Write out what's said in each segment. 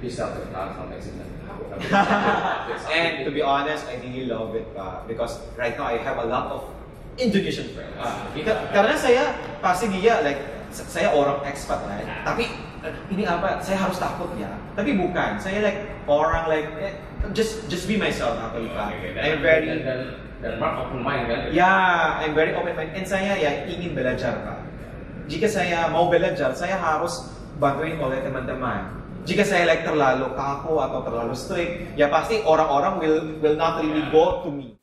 bisa bertahan sampai 9 tahun. And to be honest, I really love it because right now I have a lot of Indonesian friends. Karena saya pasti dia like saya orang expat lah, tapi ini apa? Saya harus takut ya. Tapi bukan. Saya like orang like just be myself aku Pak. I'm very dan Mark open mind kan? Ya, I'm very open mind. And saya ya ingin belajar Pak. Jika saya mau belajar, saya harus bantuin oleh teman-teman. Jika saya like terlalu kaku atau terlalu strict, ya pasti orang-orang will not really go to me.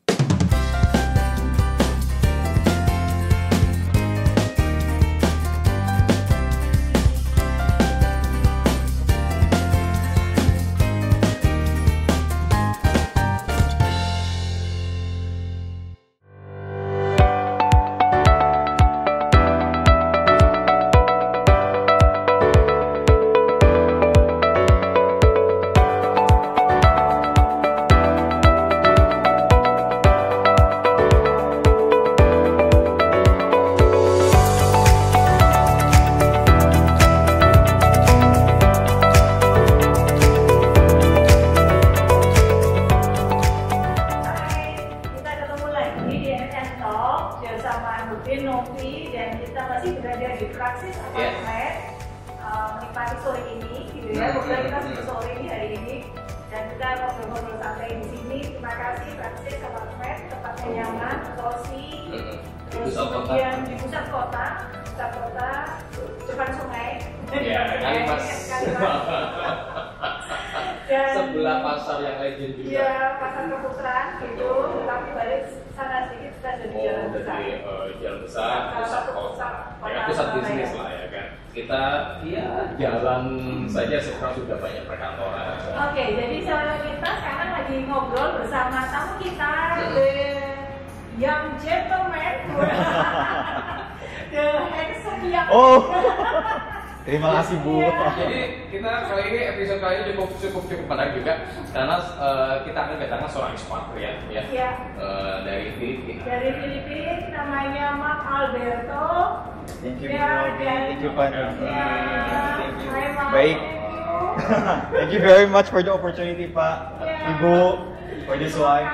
Novi dan kita masih berada di Praxis Apartment, menikmati sore ini, gitu ya. Kebetulan kita sudah sore ini hari ini dan kita ngobrol-ngobrol santai di sini. Terima kasih Praxis Apartment, tempatnya nyaman, cozy, terus kemudian di pusat kota, depan sungai. Ya, Kalimas. Dan sebelah pasar yang legend juga. Iya, pasar Keputaran gitu. Tapi balik sana sedikit kita ada di jalan besar. Jalan besar, pusat kota, ya pusat bisnis lah ya kan. Kita ya jalan saja sekarang sudah banyak perkantoran. Oke, jadi saudara kita sekarang lagi ngobrol bersama tamu kita, the young gentleman, the handsome young. Oh. Terima kasih Bu. Jadi kita kali ini episode kali ini cukup menarik juga karena kita akan kedatangan seorang ekspatriat ya, dari Filipina. Dari Filipina namanya Mark Alberto. Thank you thank you Pak. Baik. Thank you very much for the opportunity Pak. Ibu for this one.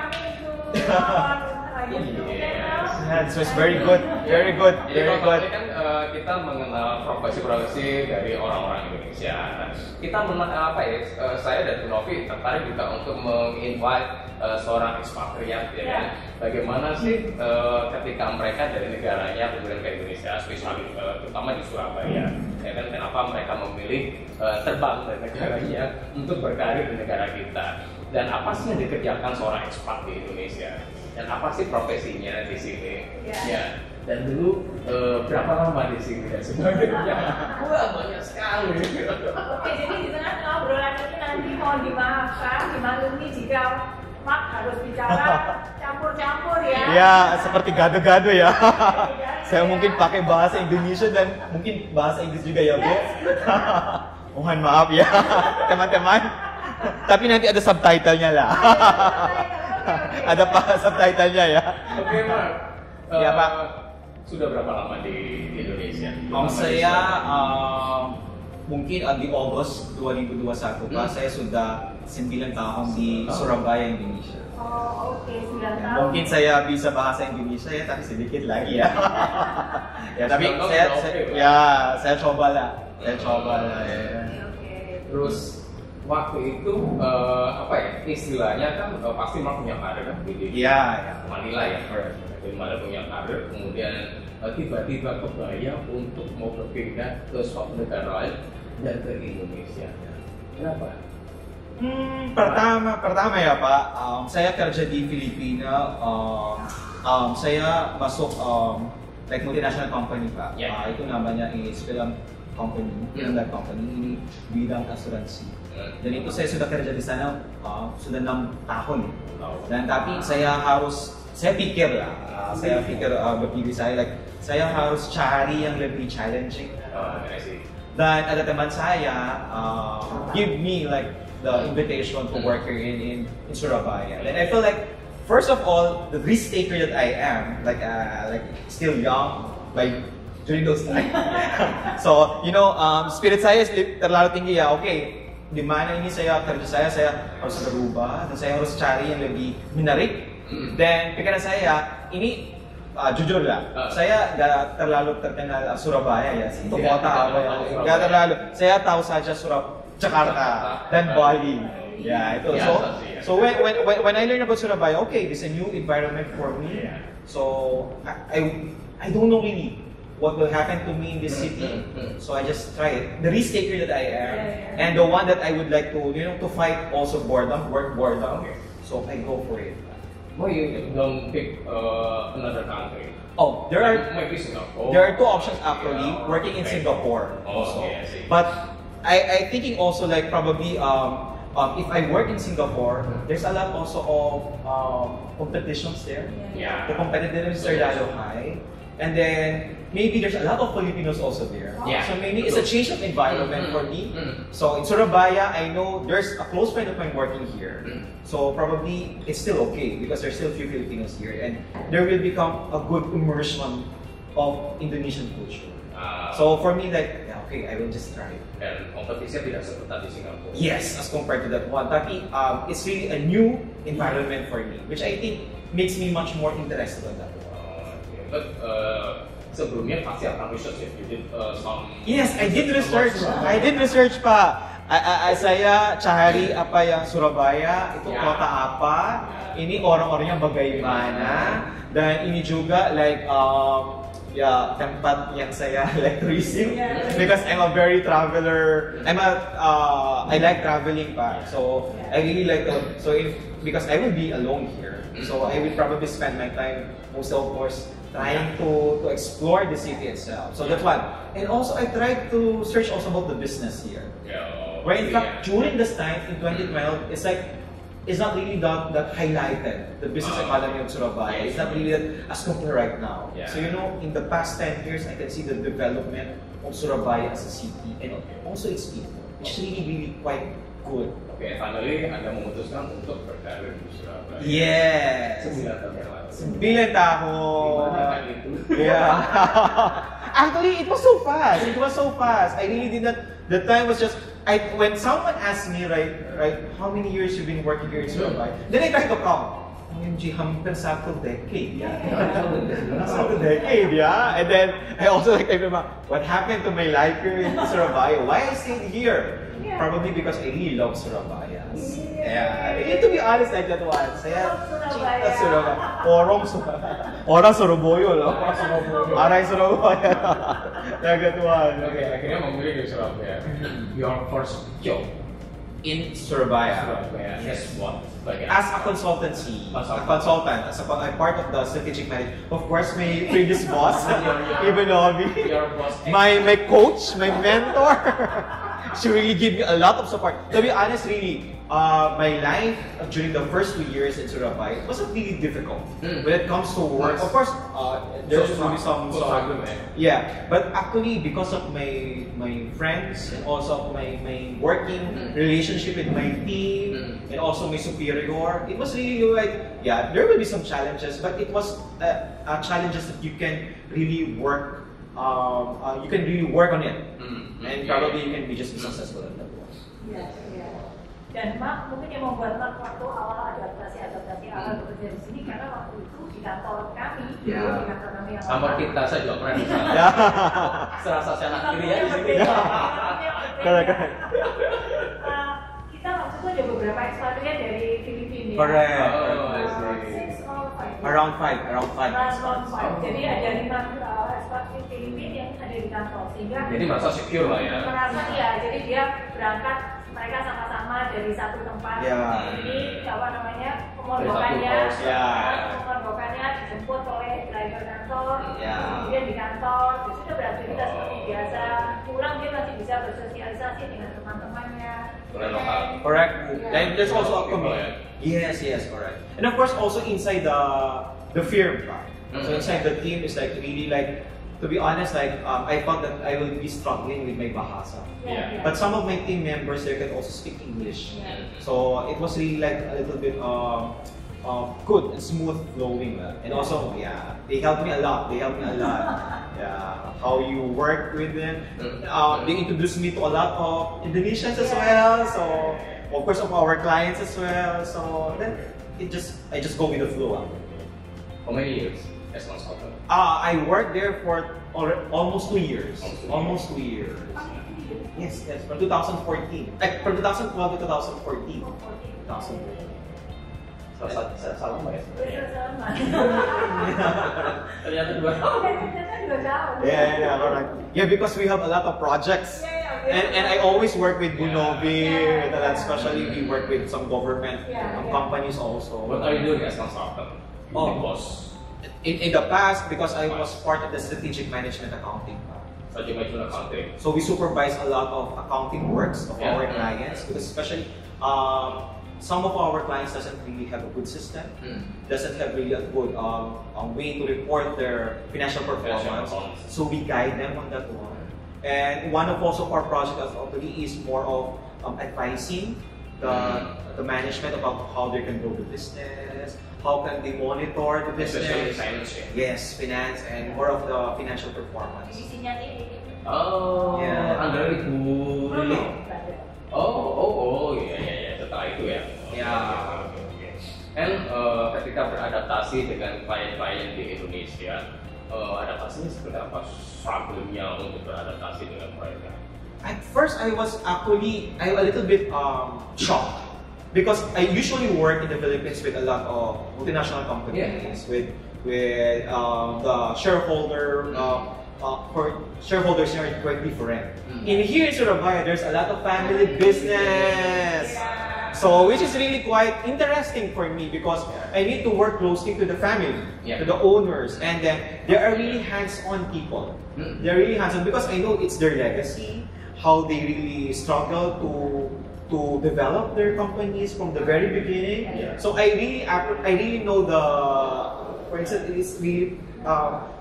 It was very good, very good, very good. Kan kita mengenal profesi dari orang-orang Indonesia. Nah, kita saya dan Bu Novi tertarik juga untuk menginvite seorang ekspatriat ya kan. Bagaimana sih ketika mereka dari negaranya kemudian ke Indonesia, spesial terutama di Surabaya, ya kan? Kenapa mereka memilih terbang dari negaranya untuk berkarir di negara kita? Dan apa sih yang dikerjakan seorang ekspat di Indonesia? Dan apa sih profesinya di sini? Ya. Dan dulu berapa lama di sini dan sebagainya? Wah, banyak sekali. Oke, jadi di tengah obrolan ini nanti mohon dimaafkan, dimaklumi jika Mark harus bicara campur-campur ya. Ya, seperti gado-gado ya. Saya mungkin pakai bahasa Indonesia dan mungkin bahasa Inggris juga ya Bu. Mohon maaf ya teman-teman. Tapi nanti ada subtitlenya lah. Ada subtitlenya ya. Oke Mark. Ya Pak. Sudah berapa lama di Indonesia? Saya mungkin di Agustus 2021 Pak. Saya sudah 9 tahun di Surabaya, Indonesia. Oh oke, 9 tahun. Mungkin saya bisa bahasa Indonesia ya, tapi sedikit lagi ya. Ya tapi saya coba lah. Ya. Terus waktu itu istilahnya kan pasti Mark punya karir kan di Manila ya. Di Manila punya karir, kemudian tiba-tiba kebayang untuk mau berpindah ke suatu negara lain dan ke Indonesia. Kenapa? Pertama ya Pak, saya kerja di Filipina. Saya masuk like multinational company Pak. Itu namanya film company, ini bidang asuransi. Dan itu saya sudah kerja di sana sudah 6 tahun. Dan tapi saya pikir berdiri saya harus cari yang lebih challenging. Dan ada teman saya give me like the invitation to work here in Surabaya. And I feel like first of all the risk taker that I am, like still young, like during those times. So spirit saya terlalu tinggi ya. Okay. di mana ini saya kerja saya harus berubah dan saya harus cari yang lebih menarik. Dan pikiran saya ini jujur lah, saya gak terlalu terkenal Surabaya ya, itu kota apa ya, gak terlalu. Saya tahu saja Jakarta dan Bali. Ya itu. So when I learn about Surabaya, okay, this is a new environment for me. So I don't know really what will happen to me in this city. So I just try it. The risk taker that I am, and the one that I would like to, to fight also boredom, work boredom. So I go for it. Why you don't pick another country? Oh, there are maybe Singapore. There are two options actually. Working in Singapore also, but I thinking also like probably if I work in Singapore, there's a lot also of competitions there. Yeah. The competitiveness are rather high. And then maybe there's a lot of Filipinos also there. Yeah. So maybe it's a change of environment for me. So in Surabaya, I know there's a close friend of mine working here. So probably it's still okay because there's still a few Filipinos here, and there will become a good immersion of Indonesian culture. So for me, like, yeah, okay, I will just try it. Dan kompetisinya tidak seketat di Singapura. Yes, as compared to that one. Tapi it's really a new environment for me, which I think makes me much more interested in that one. But sebelumnya pasti akan research ya, you did some. Yes, I did research. I did research pa. Saya cari apa yang Surabaya itu kota apa, ini orang-orangnya bagaimana, dan ini juga like tempat yang saya like tourism because I'm a very traveler. I like traveling pa. So I really like because I will be alone here. So I will probably spend my time most of course trying to explore the city itself. So that's one. And also I tried to search also about the business here. Where in fact during this time in 2012, it's not really that highlighted, the business economy of Surabaya. It's not really that as compared right now. So in the past 10 years, I can see the development of Surabaya as a city and also its people. It's really quite good. Okay, finally Anda memutuskan untuk berkarir di Surabaya. Yes. 9 tahun yang lalu. 9 tahun. Gimana kan itu? Yeah. Actually, it was so fast. It was so fast. I really did not. The time was just. When someone asked me, right, how many years you've been working here in Surabaya, then I tried to count. OMG, hampir 1 decade. Yeah. 1 decade, yeah. And then I also like remember what happened to my life here in Surabaya. Why I stayed here? Probably because I really love Surabaya. Yeah. To be honest, like that one. Saya cinta Surabaya. Orang Surabaya loh. Aray Surabaya. Like that one. Okay, akhirnya memilih di Surabaya. Your first job in Surabaya. Yes, what? As a consultancy, as a part of the strategic management. Of course, my previous boss, Ivanovi, my coach, my mentor. She really gave me a lot of support. To be honest, really, my life during the first 2 years in Surabaya wasn't really difficult when it comes to work. Of course, there's really some yeah. But actually, because of my friends and also my working relationship with my team and also my superior, it was really like there will be some challenges, but it was challenges that you can really work. You can really work on it, and probably you can be just successful in that one. Dan Mak, mungkin yang membuat Mak waktu awal adaptasi awal bekerja di sini karena waktu itu di kantor kami, di kantor kami yang sama kita saya juga pernah di sana. Serasa saya anak kiri ya di sini. Kita waktu itu ada beberapa ekspatriat dari Filipina. Correct. Around 5. Jadi ada 5 ekspatriat Filipina yang ada di kantor sehingga. Jadi merasa secure lah ya. Merasa jadi dia berangkat. Mereka sama-sama dari satu tempat. Ini pemondokannya dijemput oleh driver kantor. Kemudian di kantor, dia sudah beraktivitas seperti biasa. Pulang dia masih bisa bersosialisasi dengan teman-temannya. Correct. And there's also a community. Yes, correct. And of course, also inside the firm. So inside the team is like really like. To be honest, like I thought that I will be struggling with my Bahasa. But some of my team members there can also speak English. So it was really like a little bit good and smooth flowing. And also, yeah, they help me a lot. Yeah, how you work with them. They introduced me to a lot of Indonesians as well. So, of course, of our clients as well. So then I just go with the flow. How many years as consultant? I worked there for almost 2 years. Almost 2 years. Yes, from 2014. From 2012 to 2014. 2014. Salah nggak ya? Ternyata 2 Oh, ternyata 2 tahun. Yeah, correct. Yeah, because we have a lot of projects. And I always work with Bunovi, especially we work with some government companies also. What are you doing as consultant? Boss. In the past, because I was part of the strategic management accounting. Strategic management accounting. So we supervise a lot of accounting works of our clients, because especially some of our clients doesn't really have a good system, doesn't have really a good way to report their financial performance. So we guide them on that one. And one of also our project as Opally is more of advising the management about how they can grow the business, how can they monitor the business. Especially finance. Yes, finance and more of the financial performance. Oh, yeah. Under Ibu Lili. Iya. Setelah itu ya. Okay. And ketika beradaptasi dengan klien-klien di Indonesia, adaptasinya seperti apa? Struggle-nya untuk beradaptasi dengan mereka? At first, I was actually a little bit shocked, because I usually work in the Philippines with a lot of multinational companies, with the shareholder. For shareholders here, it's quite different. In here in Surabaya, there's a lot of family business. So, which is really quite interesting for me, because I need to work closely to the family, to the owners, and then they are really hands-on people. They're really hands-on because I know it's their legacy, how they really struggle to develop their companies from the very beginning. So I really know for instance, it's really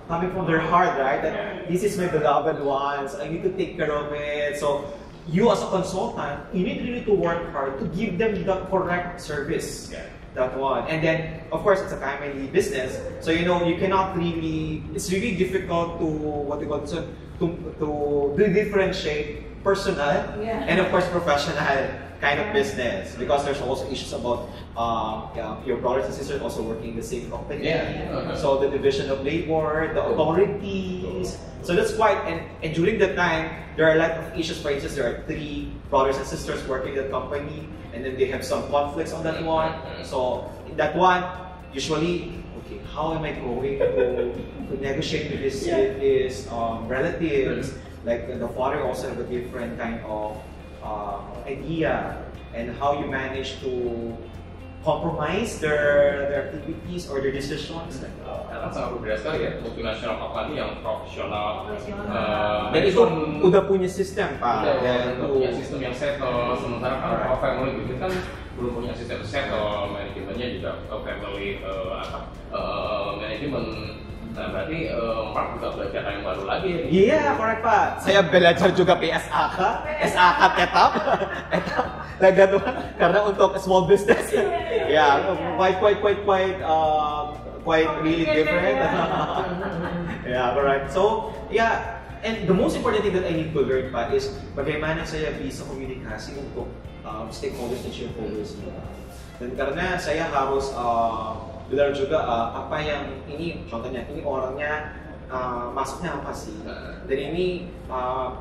coming from their heart, right? That this is my beloved ones. I need to take care of it. So you as a consultant, you need really to work hard to give them the correct service. That one. And then, of course, it's a family business. So, you know, you cannot really, it's really difficult to differentiate personal and, of course, professional kind of business, because there's also issues about your brothers and sisters also working in the same company. So the division of labor, the authorities. So that's quite, and during that time, there are a lot of issues. For instance, there are 3 brothers and sisters working in the company, and then they have some conflicts on that one. So in that one, usually, okay, how am I going to negotiate with his relatives? Like the father also have a different kind of idea, and how you manage to compromise their activities or their decisions. Karena sangat berbeda sekali ya, multinasional company yang profesional. Dan itu udah punya sistem, Pak. Udah punya sistem yang settle. Sementara kalau family business kan belum punya sistem settle, manajemennya juga family manajemen. Nah, berarti Mark juga belajar yang baru lagi. Iya, correct, Pak. Saya belajar juga PSAK, SAK tetap, like that one, karena untuk small business. Quite really different. Correct. So, and the most important thing that I need to learn, Pak, is bagaimana saya bisa komunikasi untuk stakeholders and shareholders. Dan karena saya harus belajar juga apa yang ini, contohnya ini orangnya masuknya apa sih, dan ini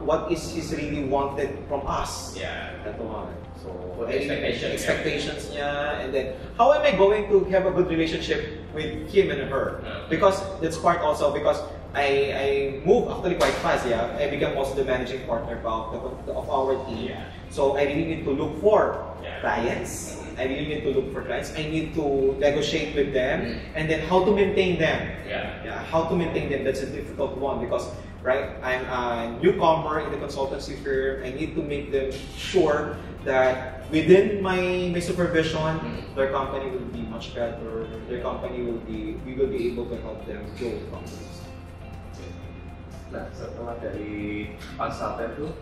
what is his really wanted from us, that one. So expectationsnya, and then how am I going to have a good relationship with him and her, because that's part also, because I moved actually quite fast. I became also the managing partner of our team. So I really need to look for clients. I really need to look for clients. I need to negotiate with them, and then how to maintain them. How to maintain them. That's a difficult one, because I'm a newcomer in the consultancy firm. I need to make them sure that within my supervision, their company will be much better. Their company we will be able to help them grow the companies. Nah, setelah dari consultant itu,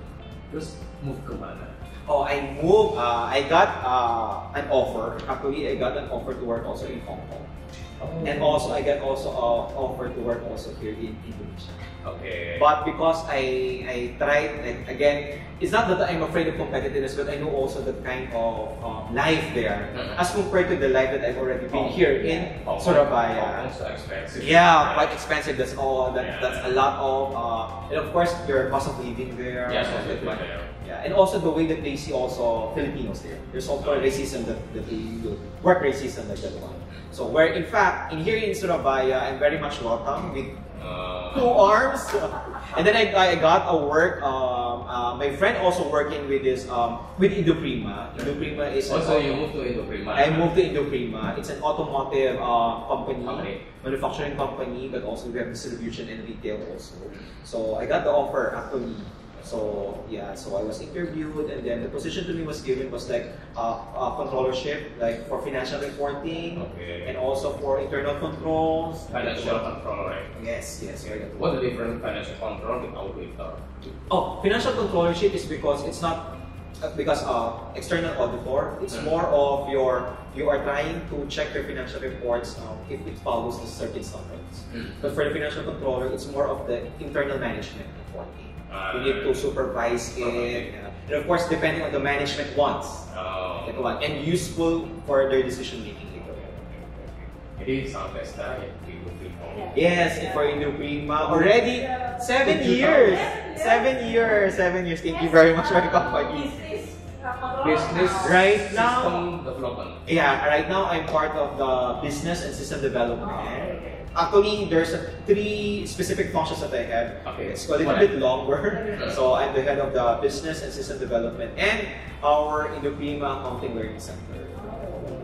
Terus move kemana? Oh, I moved. I got an offer. Actually, I got an offer to work also in Hong Kong, and also I got also offer to work also here in Indonesia. Okay. But because I tried, like, again, it's not that I'm afraid of competitiveness, but I know also the kind of life there, as compared to the life that I've already been here in Surabaya. Also expensive. Yeah, quite expensive. That's all. That's a lot of, and of course, your cost of living there. Yes, yeah, and also the way that they see also Filipinos there. There's also racism that they do, work racism like that one. So where in fact, here in Surabaya, I'm very much welcome with 2 arms. And then I got a work. My friend also working with this with Indoprima. Indoprima is also you moved to Indoprima. I moved to Indoprima. It's an automotive company, manufacturing company, but also we have distribution and retail also. So I got the offer actually. So yeah, so I was interviewed, and then the position to me was given was like controllership, like for financial reporting, and also for internal controls. Financial control, right? Yes, right. What's the difference financial control with auditor? Oh, financial controllership is because it's not because external auditor. It's more of you are trying to check your financial reports if it follows the certain standards. But for the financial controller, it's more of the internal management reporting. You need to supervise it, and of course, depending on the management wants, and useful for their decision making. Jadi sampai sekarang ya Indoprima. Yes, for Indoprima already 7 years. 7 years. Thank you very much for the company. Business right now. System development. Yeah, right now I'm part of the business and system development. Actually, there's 3 specific functions that I have. It's a little bit longer. So I'm the head of the business and system development and our Indoprima Accounting Learning Center.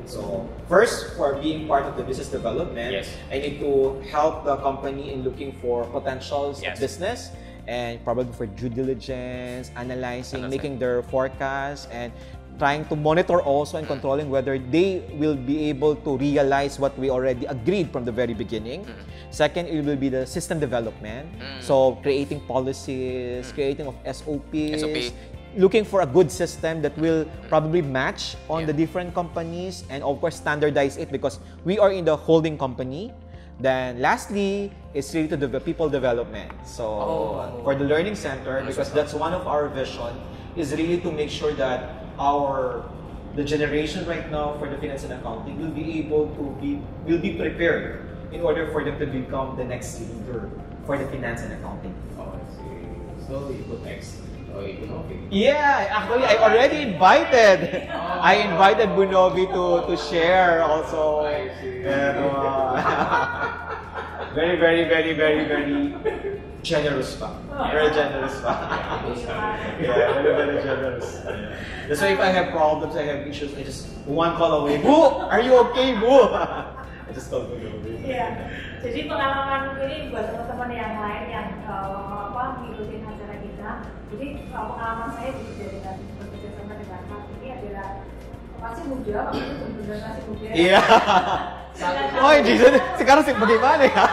So first, for being part of the business development, I need to help the company in looking for potentials of business, and probably for due diligence, analyzing, making their forecasts, and trying to monitor also and controlling whether they will be able to realize what we already agreed from the very beginning. Second, it will be the system development. So creating policies, creating of SOPs, looking for a good system that will probably match on the different companies, and of course standardize it because we are in the holding company. Then lastly, it's related to the people development. So for the learning center, because that's one of our vision, is really to make sure that the generation right now for the finance and accounting will be prepared in order for them to become the next leader for the finance and accounting. Oh, I see. So you put next. Yeah, actually I already invited. I invited Bunovi to share also. I see. Very generous pa. Very generous pa. Yeah, very generous. That's why if I have problems, I have issues, I just one call away. Bu, are you okay, Bu? I just call Bunovi. Iya. Jadi pengalaman ini buat teman-teman yang lain yang ngikutin acara kita. Jadi pengalaman saya dengan bekerja sama dengan Mas ini adalah masih muda, maksudnya benar-benar masih muda. Iya. Oh, sekarang sih bagaimana ya?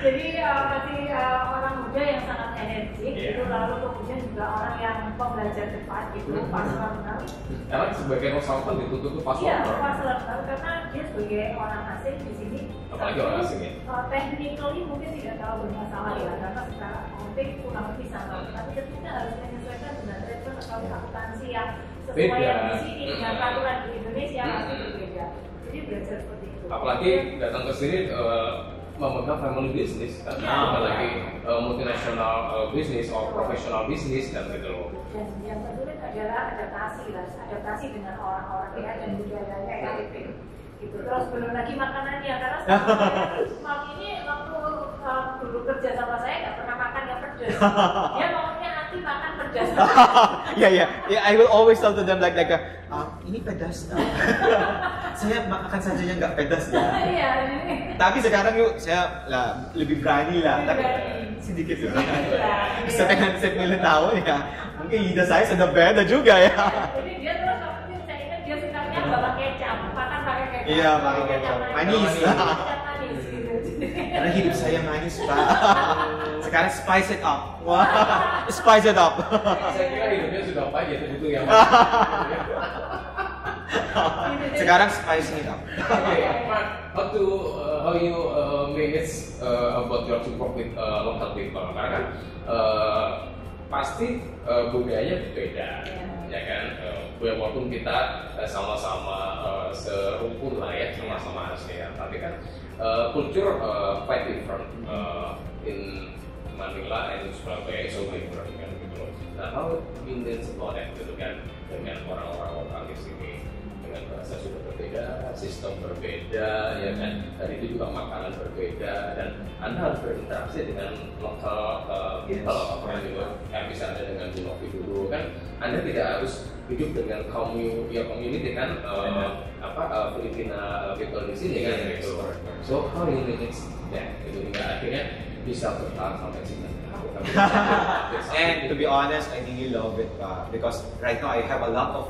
Jadi masih orang muda yang sangat energik, itu lalu kemudian juga orang yang pembelajar cepat, itu pas learner. Karena sebagai konsultan ditutup pas learner. Iya, pas learner karena dia sebagai orang asing di sini. Apalagi orang asing ya. Technically mungkin tidak terlalu bermasalah ya, karena secara aktif kurang lebih sama. Tapi ketika harus menyesuaikan dengan treatment atau akuntansi yang sesuai yang di sini dengan peraturan di Indonesia pasti berbeda. Jadi belajar seperti itu. Apalagi datang ke sini memegang family business kan, apalagi multinational business atau professional business dan gitu loh. Dan yang tersulit adalah adaptasi dengan orang-orang ya dan budayanya yang gitu. Terus belum lagi makanannya, karena Mam ini waktu dulu kerja sama saya nggak pernah makan yang pedas. Dia maunya nanti makan pedas. Yeah, I will always tell to them like ini pedas. Saya makan saja yang nggak pedas ya. Iya. Tapi sekarang saya lebih berani lah. Tapi sedikit ya. Setengah 9 tahun ya. Mungkin lidah saya sudah beda juga ya. Jadi dia terus waktu saya ingat dia sukanya bawa kecap, makan pakai kecap. Iya, pakai kecap. Manis. Manis gitu. Karena hidup saya manis, Pak. Sekarang spice it up. Wah, spice it up. Saya kira hidupnya sudah pahit itu yang. Sekarang spice it up. Okay, Mark, how you manage about your support with local people? Karena kan pasti budayanya berbeda, ya kan? Walaupun kita sama-sama serukun lah ya, sama-sama ASEAN, tapi kan culture quite different in Manila and Surabaya, so different kan gitu loh. Nah, how you manage about that gitu kan dengan orang-orang lokal di sini? Dengan bahasa sudah berbeda, sistem berbeda, ya kan. Dan itu juga makanan berbeda, dan Anda harus berinteraksi dengan lokal people, apa juga yang bisa Anda dengan Bunovi dulu kan. Anda tidak harus hidup dengan community kan, Filipina people di sini kan gitu. So how you manage that? Gitu hingga akhirnya bisa bertahan sampai sini. And to be honest, I really love it because right now I have a lot of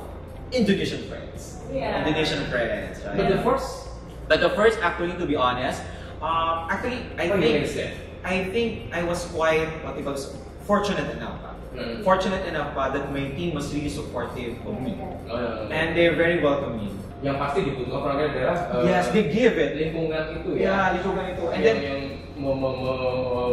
Indonesian friends. Yeah. Indonesian friends, right? But the first actually, to be honest, actually, I think I was quite fortunate enough. Fortunate enough that my team was really supportive of me, and they're very welcoming. Yang pasti dibutuhkan orang daerah. Yes, they give it. Lingkungan itu ya. Yeah, lingkungan itu. And yang, then yang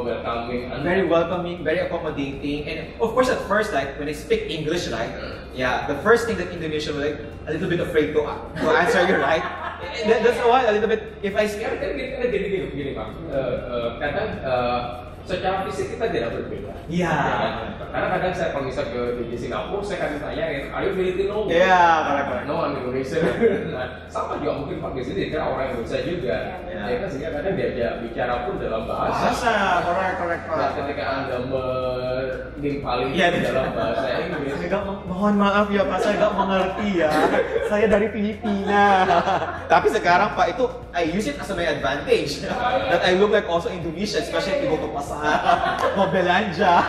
welcoming, very welcoming, very accommodating, and of course at first, like when I speak English, right? Yeah, the first thing that Indonesian was like a little bit afraid to answer you, right? That's why a little bit. If I speak, gini Pak. Kadang secara fisik kita tidak berbeda. Iya. Ya, karena kadang saya kalau misal di Singapura, saya akan ditanyain, are you Filipino? Iya, correct. No, I'm Indonesian. Nah, sama juga mungkin Pak di sini dia orang Indonesia juga. Ya kan, sehingga kadang diajak bicara pun dalam bahasa. Correct. Nah, ketika Anda menimpali dalam bahasa Inggris, mohon maaf ya Pak, saya nggak mengerti ya. Saya dari Filipina. Tapi sekarang Pak itu, I use it as my advantage. That I look like also Indonesian, especially if you go to pasar, mau belanja.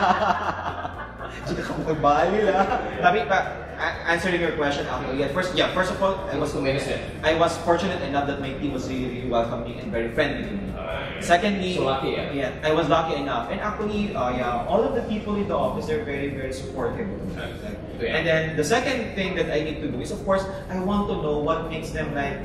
Jika kamu ke Bali lah. Tapi Pak, answering your question, first of all, I was fortunate enough that my team was really welcoming and very friendly to me. Secondly, so lucky, I was lucky enough, and actually, all of the people in the office are very, very supportive. And then the second thing that I need to do is, of course, I want to know what makes them like,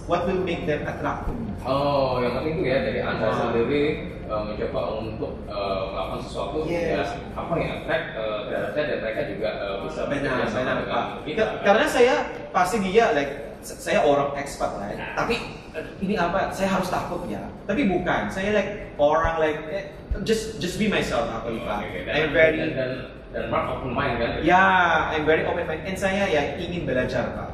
what will make them attract to me. Oh, yang penting itu ya dari Anda sendiri mencoba untuk melakukan sesuatu ya apa yang attract terhadapnya, dan mereka juga bisa bekerjasama dengan kita. Karena saya pasti dia like saya orang expat lah, tapi ini apa? Saya harus takut ya. Tapi bukan, saya like orang like just be myself aku Pak. I'm very dan Mark open mind kan? Ya, I'm very open mind, and saya ya ingin belajar Pak.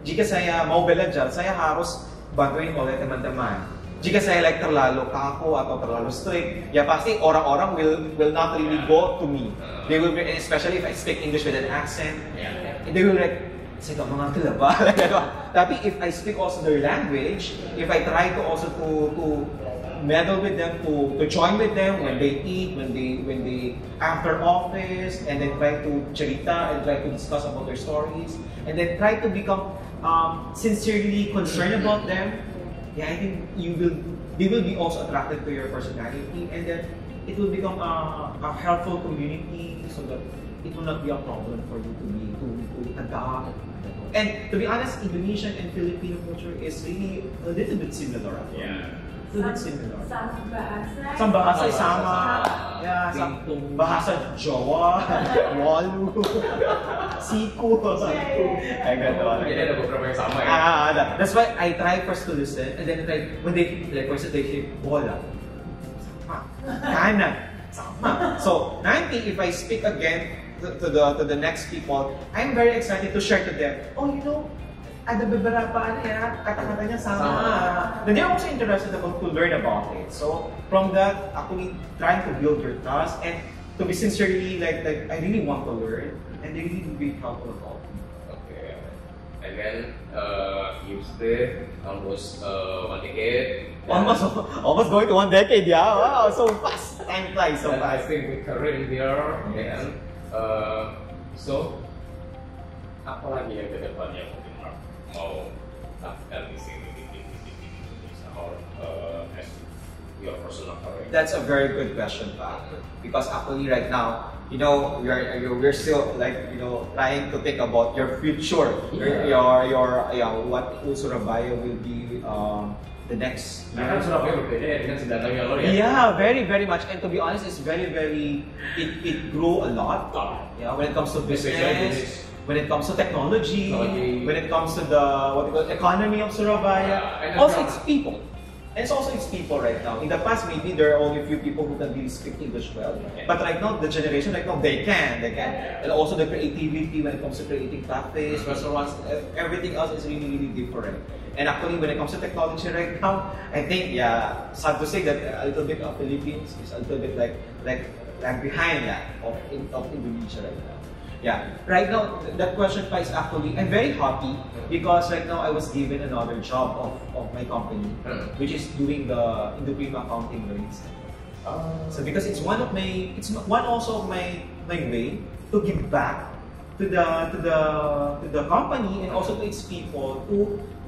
Jika saya mau belajar, saya harus bantuin oleh teman-teman. Jika saya like terlalu kaku atau terlalu strict, ya pasti orang-orang will not really go to me. They will, especially if I speak English with an accent, they will like, saya nggak mengerti lah Pak. Tapi if I speak also their language, if I try to also to meddle with them, to join with them when they eat, when they after office, and then try to cerita and try to discuss about their stories, and then try to become sincerely concerned about them. Yeah, I think they will be also attracted to your personality, and then it will become a helpful community, so that it will not be a problem for you to adapt. And to be honest, Indonesian and Filipino culture is really a little bit similar. Yeah. Sama bahasa sama. Ya, bahasa Jawa, Walu, Siku, kayak gitu. Jadi ada beberapa yang sama ya. Ada. That's why I try first to listen, and then when they like first they say bola, sama, kanan, sama. So nanti if I speak again to the next people, I'm very excited to share to them. Oh, you know, ada beberapa kata-katanya sama. Dan they're also interested to learn about it. So from that, actually trying to build your trust and to be sincerely like I really want to learn, and they really be helpful about it. Okay. And then you stay almost 1 decade. Almost going to 1 decade, yeah. Wow, so fast. Time flies so I fast. think we career here, and so apa lagi yang ke depannya mungkin Mark mau lakukan di sini di Indonesia, or as your personal career? That's a very good question, Pak. Because actually right now, you know, we're still like, you know, trying to think about your future, what Surabaya will be the next. Karena Surabaya berbeda ya dengan Sendatangnya lo ya. Yeah, very much. And to be honest, it's very it grew a lot. Yeah, when it comes to business, when it comes to technology, when it comes to the economy of Surabaya. Also, it's people. And it's also its people right now. In the past, maybe there are only a few people who can really speak English well. But right now, the generation right now, they can. And also the creativity when it comes to creating cafes, restaurants, everything else is really different. And actually, when it comes to technology right now, I think, yeah, sad to say that a little bit of Philippines is a little bit like behind that of Indonesia right now. Yeah, right now, that question is actually, I'm very happy because right now I was given another job of my company, which is doing the Indoprima Accounting Learning Center. So because it's one also of my way to give back to the company and also to its people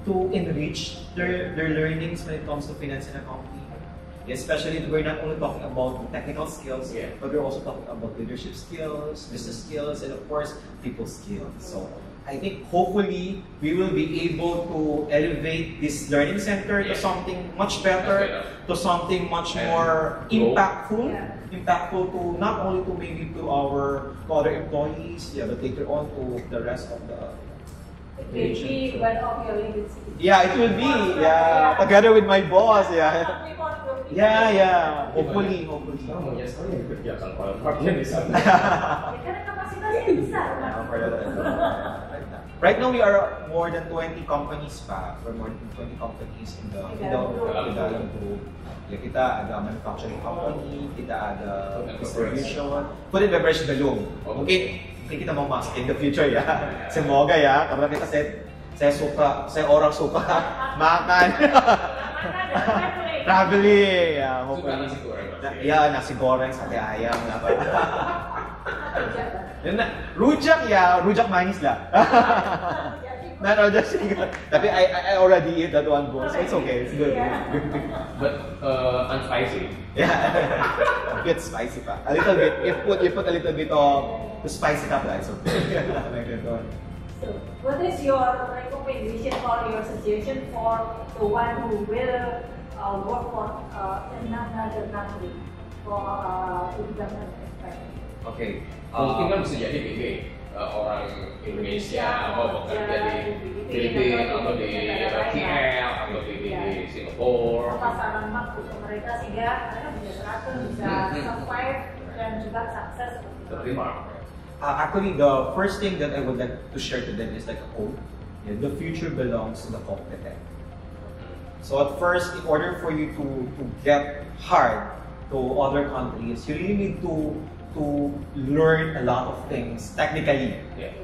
to enrich their learnings when it comes to finance and accounting. Especially we're not only talking about technical skills, but we're also talking about leadership skills, business skills, and of course, people skills. So I think hopefully we will be able to elevate this learning center to something much better, to something much more impactful to not only to maybe to other employees, but later on to the rest of the. Maybe one of your leaders. Yeah, it will be. Yeah, together with my boss. Yeah. Yeah. Hopefully. Maunya saya dikerjakan oleh bagian di sana. Karena kapasitasnya besar. Right now we are more than 20 companies pa. We're more than 20 companies in the dalam group. Ya, kita ada manufacturing company, kita ada distribution, food and beverage belum. Mungkin kita mau masuk in the future ya. Semoga ya, karena kita saya orang suka makan. Traveling, ya, hopefully. Nasi goreng. Ya, nasi goreng, sate ayam, apa. Rujak manis lah. Not rujak sih. Tapi I already eat that one bro, so it's okay, it's good. But unspicy. Yeah, a bit spicy pa. A little bit. You put a little bit of the spicy up, it's okay. Like that one. So, what is your recommendation or your suggestion for the one who will work for another country for to become an expert? Okay. Mungkin kan bisa jadi orang Indonesia mau bekerja di Filipina atau di KL atau di Singapura. Apa saran Mak untuk mereka sehingga mereka bisa teratur, bisa survive dan juga sukses? Actually, the first thing that I would like to share to them is like a quote. The future belongs to the competent. So at first, in order for you to get hard to other countries, you really need to learn a lot of things technically.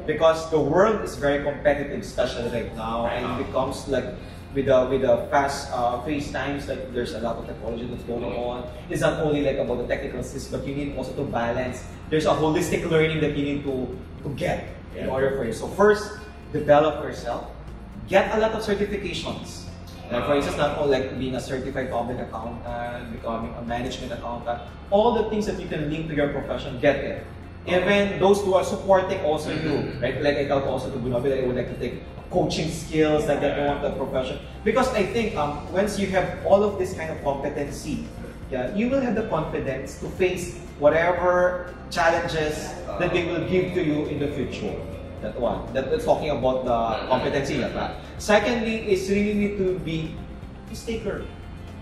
Because the world is very competitive, especially right now, and it becomes like with the fast-paced times, like there's a lot of technology that's going on. It's not only like about the technical skills, but you need also to balance. There's a holistic learning that you need to get in order for you. So first, develop yourself. Get a lot of certifications. Like for instance, not only like being a certified public accountant, becoming a management accountant, all the things that you can link to your profession, get it. Even those who are supporting also you, right? Like I thought also to Bunobi that I would like to take coaching skills like that on the profession. Because I think once you have all of this kind of competency, you will have the confidence to face whatever challenges that they will give to you in the future. That one. That's talking about the competency. Secondly, is really need to be a taker.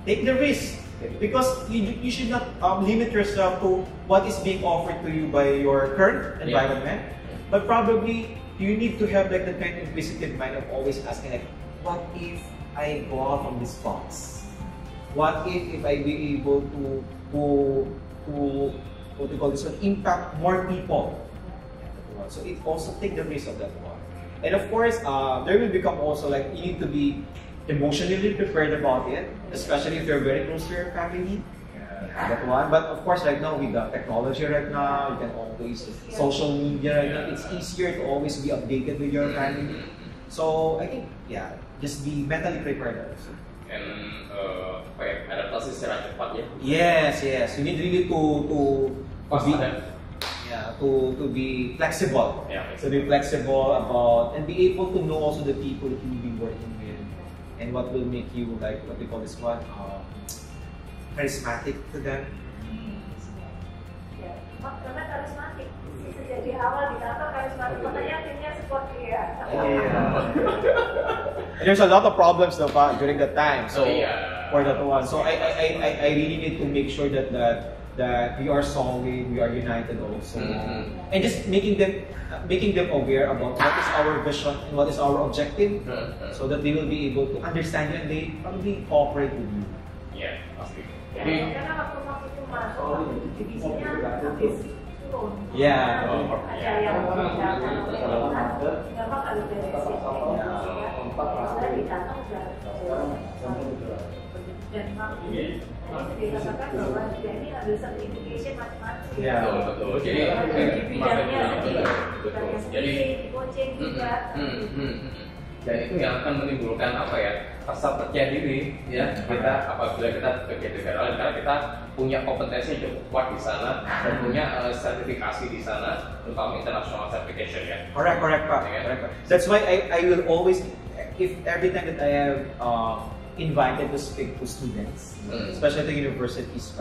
Take the risk. Because you should not limit yourself to what is being offered to you by your current environment, but probably you need to have like the kind of inquisitive mind of always asking like, what if I go out from this box? What if I be able to what do you call this one, impact more people? So it also take the risk of that one. And of course, there will become also like you need to be emotionally prepared about it, especially if you're very close to your family. That one. But of course, right now with the technology right now, you can always social media right now. It's easier to always be updated with your family. So I think just be mentally prepared also. and adaptasi secara cepat ya. Yes, you need really to be, to be flexible. Yeah, to be flexible about and be able to know also the people that you will be working with and what will make you like what they call this one charismatic to them. Ya, karena karismatik. Sejak di awal di kantor karismatik, makanya timnya support dia. There's a lot of problems though during that time. So for that one, so I really need to make sure that we are solid, we are united also, and just making them aware about what is our vision and what is our objective, so that they will be able to understand you and they probably cooperate with you. Yeah, pasti. Jadi karena waktu itu masuk divisinya habis turun. Yeah. Ada yang gampang kalau beresin. Saya di sana udah dan ini dikatakan bahwa dia ini ambil certification macam-macam. Ya, betul. Jadi di bidangnya sendiri, di coaching juga. Dan itu yang akan menimbulkan apa ya, rasa percaya diri ya kita apabila kita bekerja di negara lain, karena kita punya kompetensi yang cukup kuat di sana dan punya sertifikasi di sana, terutama international certification ya. Correct, Pak. That's why I will always, if every time that I have invited to speak to students, especially at the universities,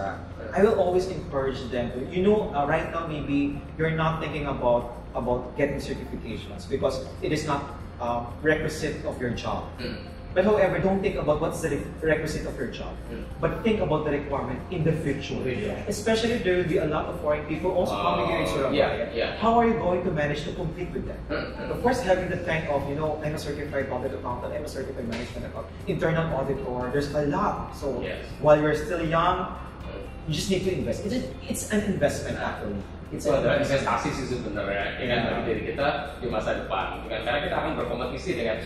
I will always encourage them to, right now maybe you're not thinking about getting certifications because it is not requisite of your job. But however, don't think about what's the requisite of your job, but think about the requirement in the future. Especially if there will be a lot of foreign people also coming here in Surabaya. How are you going to manage to compete with them? Of course, having the kind of, I'm a certified public accountant, I'm a certified management accountant, internal auditor, there's a lot. So while you're still young, you just need to invest. It's an investment actually. Itu adalah investasi sih sebenarnya dengan diri kita di masa depan. Karena kita akan berkompetisi dengan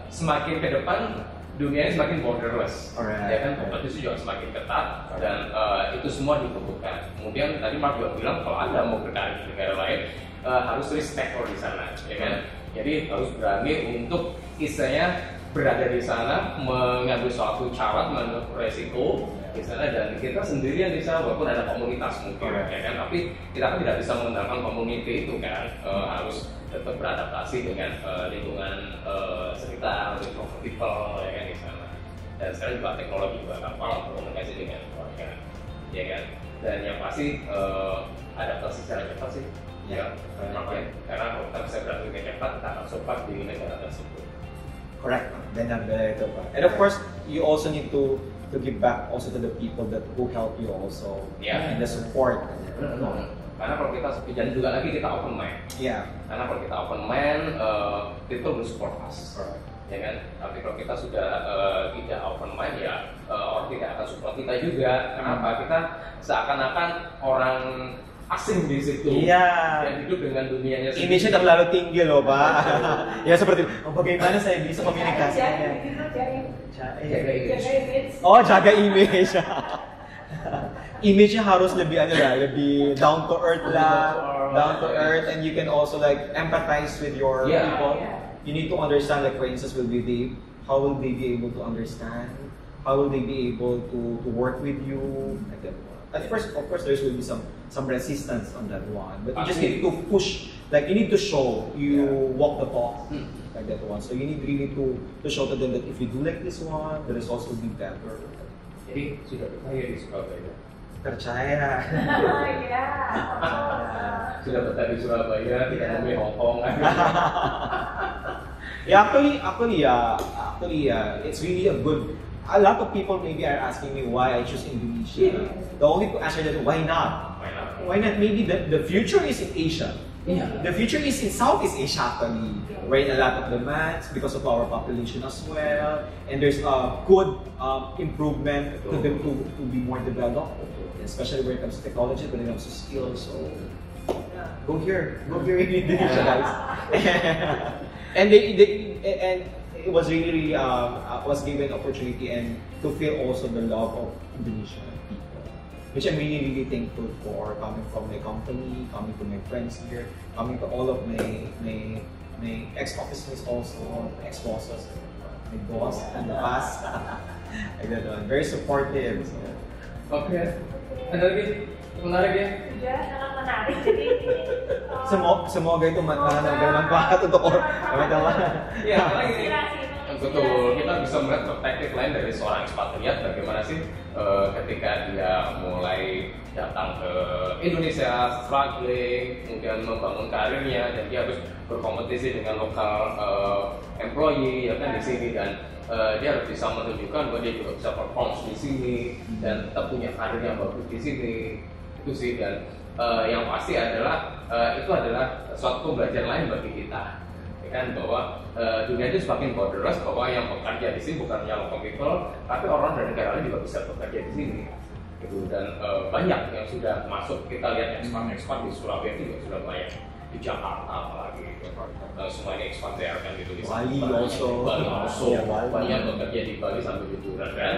semakin ke depan dunia ini semakin borderless, ya kan, kompetisi juga semakin ketat dan itu semua dibutuhkan. Kemudian tadi Mark juga bilang kalau Anda mau berkarir di negara lain harus respect di sana, ya kan. Jadi harus berani untuk istilahnya berada di sana, mengambil suatu cara, mengambil resiko di sana, dan kita sendirian di sana walaupun ada komunitas mungkin, ya kan. Tapi kita kan tidak bisa mengandalkan community itu kan, harus tetap beradaptasi dengan lingkungan sekitar, with people, ya kan di sana. Dan sekarang juga teknologi juga gampang untuk komunikasi dengan warga, ya kan. Dan yang pasti adaptasi secara cepat sih, ya, karena kalau kita bisa beradaptasi dengan cepat, kita akan survive di negara tersebut. Correct. And of course, you also need to give back also to the people who help you also, and the support. Karena kalau kita dan juga lagi kita open mind. Karena kalau kita open mind, people will support us, ya kan. Tapi kalau kita sudah tidak open mind, ya orang tidak akan support kita juga. Kenapa? Kita seakan-akan orang asing di situ, yang hidup dengan dunianya sendiri. Image-nya terlalu tinggi loh, Pak. Ya seperti bagaimana saya bisa komunikasi? Jaga image. Image-nya harus lebih lebih down to earth and you can also like empathize with your people. You need to understand, like for instance, how will they be able to understand? How will they be able to work with you? Like that. At first, of course, there will be some resistance on that one, but you just need to push. Like you need to show you walk the talk, like that one. So you need really to show to them that if you do like this one, the results will be better. Jadi sudah percaya di Surabaya. Percaya. Sudah betah di Surabaya, tidak mau Hong Kong. Actually, it's really a good. A lot of people maybe are asking me why I choose Indonesia. The only answer is why not? Why not? Maybe the future is in Asia. The future is in Southeast Asia actually. We're in a lot of demands because of our population as well, and there's a good improvement to them to be more developed, especially when it comes to technology, when it comes to skills. So go here in Indonesia, guys. And it was really was given opportunity and to feel also the love of Indonesian people, which I'm really thankful for, coming from my company, coming to my friends here, coming to all of my ex-office mates also, ex-bosses. my boss in the past. Like that one. Very supportive. So. Oke. Ada lagi? Menarik ya? Sudah sangat menarik. Jadi Semoga itu bermanfaat untuk teman-teman. Iya, karena gini. Betul, kita bisa melihat perspektif lain dari seorang ekspatriat bagaimana sih ketika dia mulai datang ke Indonesia, struggling, kemudian membangun karirnya dan dia harus berkompetisi dengan lokal employee ya kan di sini dan dia harus bisa menunjukkan bahwa dia juga bisa perform di sini dan tetap punya karir yang bagus di sini itu sih dan yang pasti adalah itu adalah suatu pembelajaran lain bagi kita. Kan bahwa dunia itu semakin borderless bahwa yang bekerja di sini bukan hanya local people tapi orang dari negara lain juga bisa bekerja di sini gitu dan banyak yang sudah masuk kita lihat ekspat di Surabaya itu juga sudah banyak di Jakarta apalagi semuanya ekspatriat kan gitu di Bali also banyak bekerja di Bali sambil liburan kan.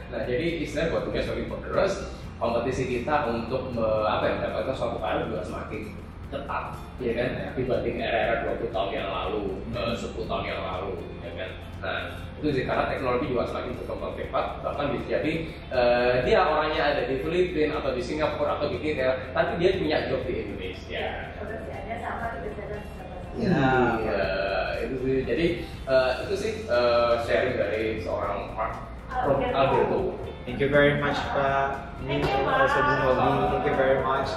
Nah jadi istilahnya buat dunia semakin borderless kompetisi kita untuk mendapatkan suatu karir juga semakin tetap, ya kan, dibanding era-era 20 tahun yang lalu, 10 tahun yang lalu, ya kan. Nah, itu sih karena teknologi juga semakin berkembang cepat, bahkan bisa jadi dia orangnya ada di Filipina atau di Singapura atau di Korea, tapi dia punya job di Indonesia. pekerjaannya sama, kerjaan Ya, itu sih. Jadi itu sih sharing dari seorang Alberto. thank you very much, Pak. Thank you, Also, Pak. Thank you very much.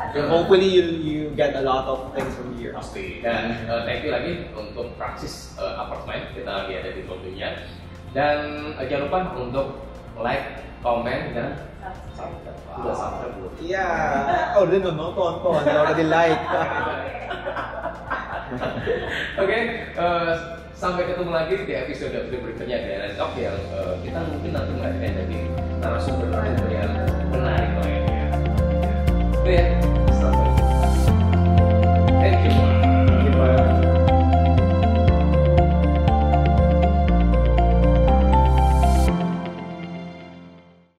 Dan Hopefully you get a lot of things from here. Pasti. Dan thank you lagi untuk Praxis Apartemen, kita lagi ada di fotonya. Dan jangan lupa untuk like, komen, dan subscribe. Sudah subscribe belum? Iya. Oh, udah nonton kok, already like. Oke, sampai ketemu lagi di episode berikutnya dari Talk yang kita mungkin nanti menghadirkan dari narasumber yang